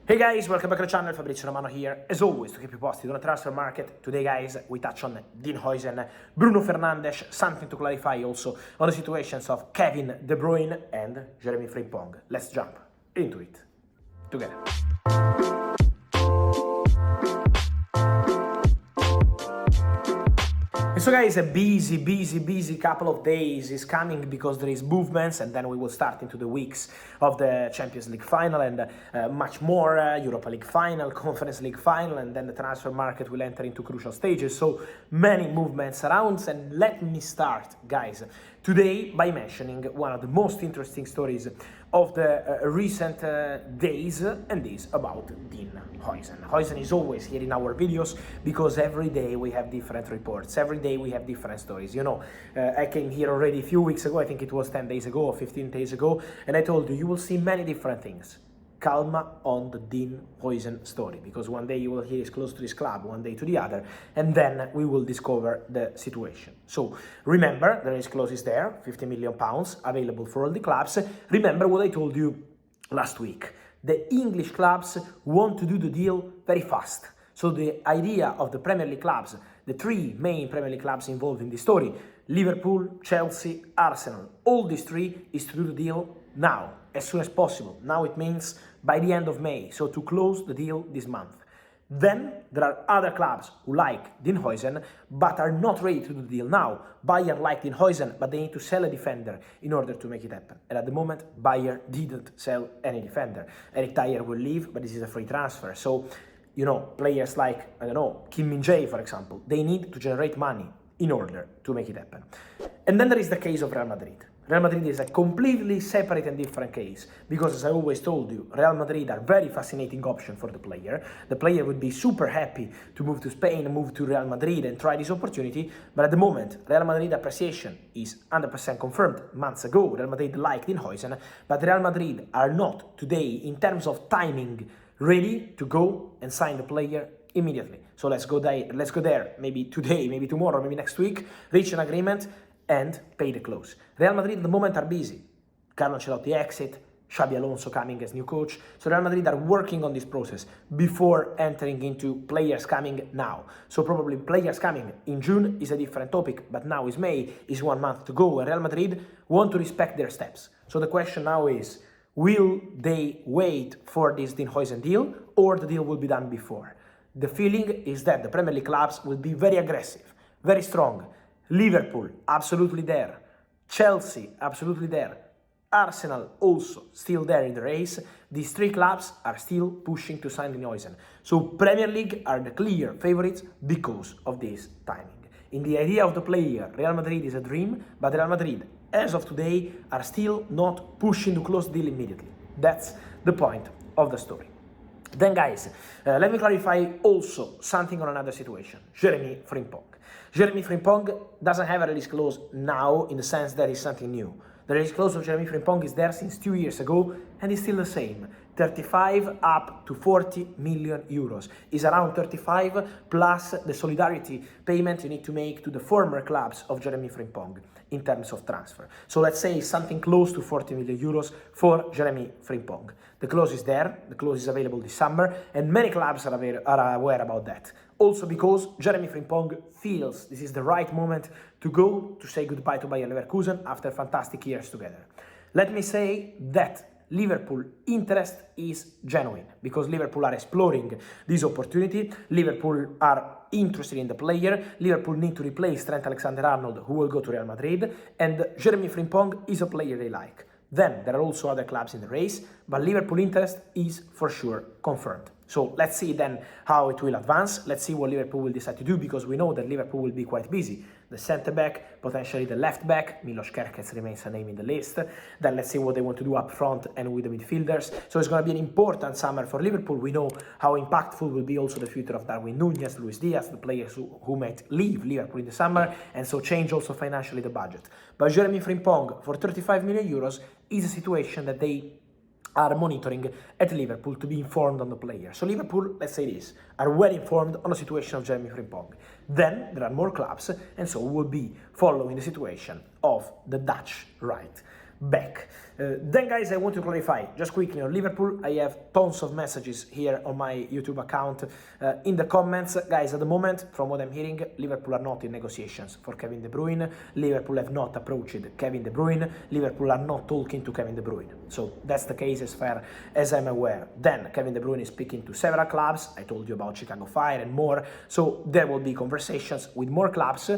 Hey guys, welcome back to the channel. Fabrizio Romano here, as always, to keep you posted on the transfer market. Today, guys, we touch on Dean Huijsen, Bruno Fernandes, something to clarify also on the situations of Kevin De Bruyne and Jeremy Frimpong. Let's jump into it together. And so guys, a busy couple of days is coming because there is movements, and then we will start into the weeks of the Champions League final and much more, Europa League final, Conference League final, and then the transfer market will enter into crucial stages. So many movements around, and let me start, guys, today by mentioning one of the most interesting stories of the recent days, and this about Dean Huijsen. Huijsen is always here in our videos because every day we have different reports, every day we have different stories. You know, I came here already a few weeks ago, I think it was 10 days ago or 15 days ago, and I told you will see many different things. Calma on the Dean Huijsen story, because one day you will hear he's close to this club, one day to the other, and then we will discover the situation. So remember, there is clauses there, £50 million available for all the clubs. Remember what I told you last week. The English clubs want to do the deal very fast. So the idea of the Premier League clubs, the three main Premier League clubs involved in this story, Liverpool, Chelsea, Arsenal, all these three, is to do the deal now, as soon as possible. Now it means by the end of May, so to close the deal this month. Then there are other clubs who like Dean Huijsen but are not ready to do the deal now. Bayern like Dean Huijsen, but they need to sell a defender in order to make it happen. And at the moment, Bayern didn't sell any defender. Eric Dyer will leave, but this is a free transfer. So, you know, players like, I don't know, Kim Min-jae, for example, they need to generate money in order to make it happen. And then there is the case of Real Madrid. Real Madrid is a completely separate and different case because, as I always told you, Real Madrid are very fascinating option for the player. The player would be super happy to move to Spain, move to Real Madrid and try this opportunity, but at the moment, Real Madrid appreciation is 100% confirmed months ago. Real Madrid liked Dean Huijsen, but Real Madrid are not today, in terms of timing, ready to go and sign the player immediately. So let's go there, maybe today, maybe tomorrow, maybe next week, reach an agreement and pay the clause. Real Madrid at the moment are busy. Carlo Ancelotti exit, Xabi Alonso coming as new coach. So Real Madrid are working on this process before entering into players coming now. So probably players coming in June is a different topic, but now is May, is 1 month to go, and Real Madrid want to respect their steps. So the question now is, will they wait for this Dean Huijsen deal, or the deal will be done before? The feeling is that the Premier League clubs will be very aggressive, very strong. Liverpool, absolutely there. Chelsea, absolutely there. Arsenal, also still there in the race. These three clubs are still pushing to sign Dean Huijsen. So Premier League are the clear favorites because of this timing. In the idea of the player, Real Madrid is a dream, but Real Madrid, as of today, are still not pushing to close the deal immediately. That's the point of the story. Then guys, let me clarify also something on another situation. Jeremy Frimpong. Jeremy Frimpong doesn't have a release clause now in the sense that it's something new. The release clause of Jeremy Frimpong is there since 2 years ago and is still the same. 35 up to 40 million euros. Is around 35 plus the solidarity payment you need to make to the former clubs of Jeremy Frimpong in terms of transfer. So let's say something close to 40 million euros for Jeremy Frimpong. The clause is there, the clause is available this summer, and many clubs are aware about that. Also because Jeremy Frimpong feels this is the right moment to go to say goodbye to Bayern Leverkusen after fantastic years together. Let me say that Liverpool interest is genuine because Liverpool are exploring this opportunity. Liverpool are interested in the player. Liverpool need to replace Trent Alexander-Arnold, who will go to Real Madrid, and Jeremy Frimpong is a player they like. Then there are also other clubs in the race, but Liverpool interest is for sure confirmed. So let's see then how it will advance. Let's see what Liverpool will decide to do, because we know that Liverpool will be quite busy. The centre-back, potentially the left-back, Milos Kerkez remains a name in the list. Then let's see what they want to do up front and with the midfielders. So it's going to be an important summer for Liverpool. We know how impactful will be also the future of Darwin Núñez, Luis Diaz, the players who might leave Liverpool in the summer, and so change also financially the budget. But Jeremy Frimpong for 35 million euros is a situation that they are monitoring at Liverpool to be informed on the player. So Liverpool, let's say this, are well informed on the situation of Jeremy Frimpong. Then there are more clubs, and so we will be following the situation of the Dutch right back. Then guys, I want to clarify just quickly on Liverpool. I have tons of messages here on my YouTube account in the comments. Guys, at the moment, from what I'm hearing, Liverpool are not in negotiations for Kevin De Bruyne. Liverpool have not approached Kevin De Bruyne. Liverpool are not talking to Kevin De Bruyne. So that's the case as far as I'm aware. Then Kevin De Bruyne is speaking to several clubs. I told you about Chicago Fire and more. So there will be conversations with more clubs.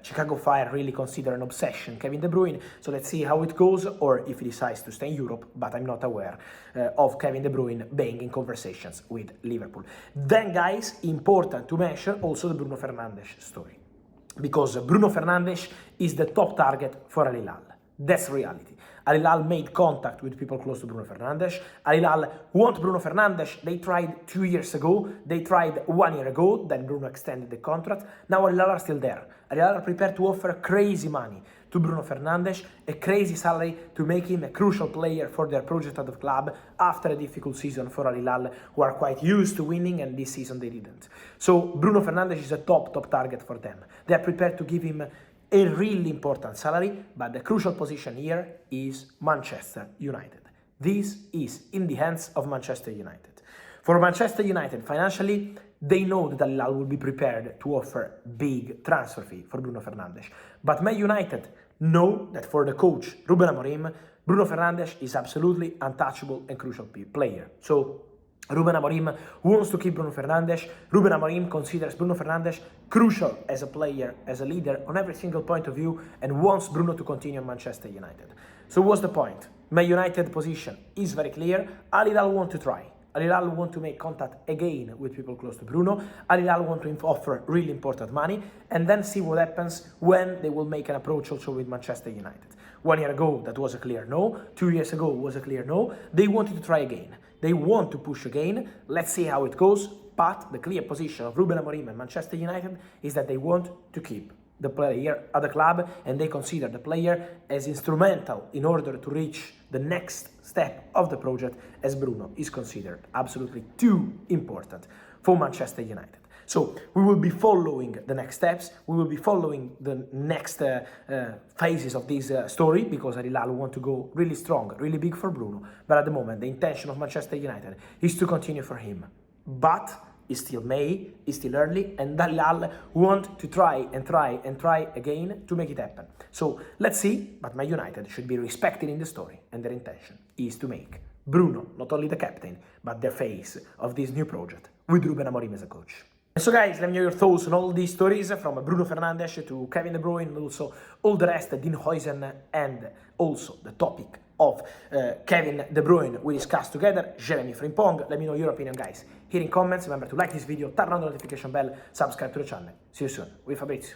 Chicago Fire really consider an obsession Kevin De Bruyne. So let's see how it goes, or if he decides to stay in Europe, but I'm not aware of Kevin De Bruyne being in conversations with Liverpool. Then guys, important to mention also the Bruno Fernandes story, because Bruno Fernandes is the top target for Al Hilal. That's reality. Al Hilal made contact with people close to Bruno Fernandes. Al Hilal want Bruno Fernandes. They tried 2 years ago. They tried 1 year ago. Then Bruno extended the contract. Now Al Hilal are still there. Al Hilal are prepared to offer crazy money to Bruno Fernandes, a crazy salary to make him a crucial player for their project at the club after a difficult season for Al Hilal, who are quite used to winning, and this season they didn't. So Bruno Fernandes is a top target for them. They are prepared to give him a really important salary, but the crucial position here is Manchester United. This is in the hands of Manchester United. For Manchester United, financially, they know that Al Hilal will be prepared to offer big transfer fee for Bruno Fernandes. But Man United know that for the coach, Ruben Amorim, Bruno Fernandes is absolutely untouchable and crucial player. So Ruben Amorim wants to keep Bruno Fernandes. Ruben Amorim considers Bruno Fernandes crucial as a player, as a leader on every single point of view, and wants Bruno to continue in Manchester United. So what's the point? Man United position is very clear. Al Hilal want to try. Al Hilal want to make contact again with people close to Bruno. Al Hilal want to offer really important money, and then see what happens when they will make an approach also with Manchester United. 1 year ago, that was a clear no. 2 years ago was a clear no. They wanted to try again. They want to push again. Let's see how it goes. But the clear position of Ruben Amorim and Manchester United is that they want to keep the player at the club, and they consider the player as instrumental in order to reach the next step of the project, as Bruno is considered absolutely too important for Manchester United. So we will be following the next steps. We will be following the next phases of this story, because Al Hilal want to go really strong, really big for Bruno. But at the moment, the intention of Manchester United is to continue for him. But it's still May, it's still early, and Al Hilal want to try again to make it happen. So let's see, but Man United should be respected in the story, and their intention is to make Bruno not only the captain, but the face of this new project with Ruben Amorim as a coach. So guys, let me know your thoughts on all these stories, from Bruno Fernandes to Kevin De Bruyne, and also all the rest, Dean Huijsen, and also the topic of Kevin De Bruyne we discussed together, Jeremy Frimpong. Let me know your opinion, guys, here in comments. Remember to like this video, turn on the notification bell, subscribe to the channel. See you soon with Fabrizio.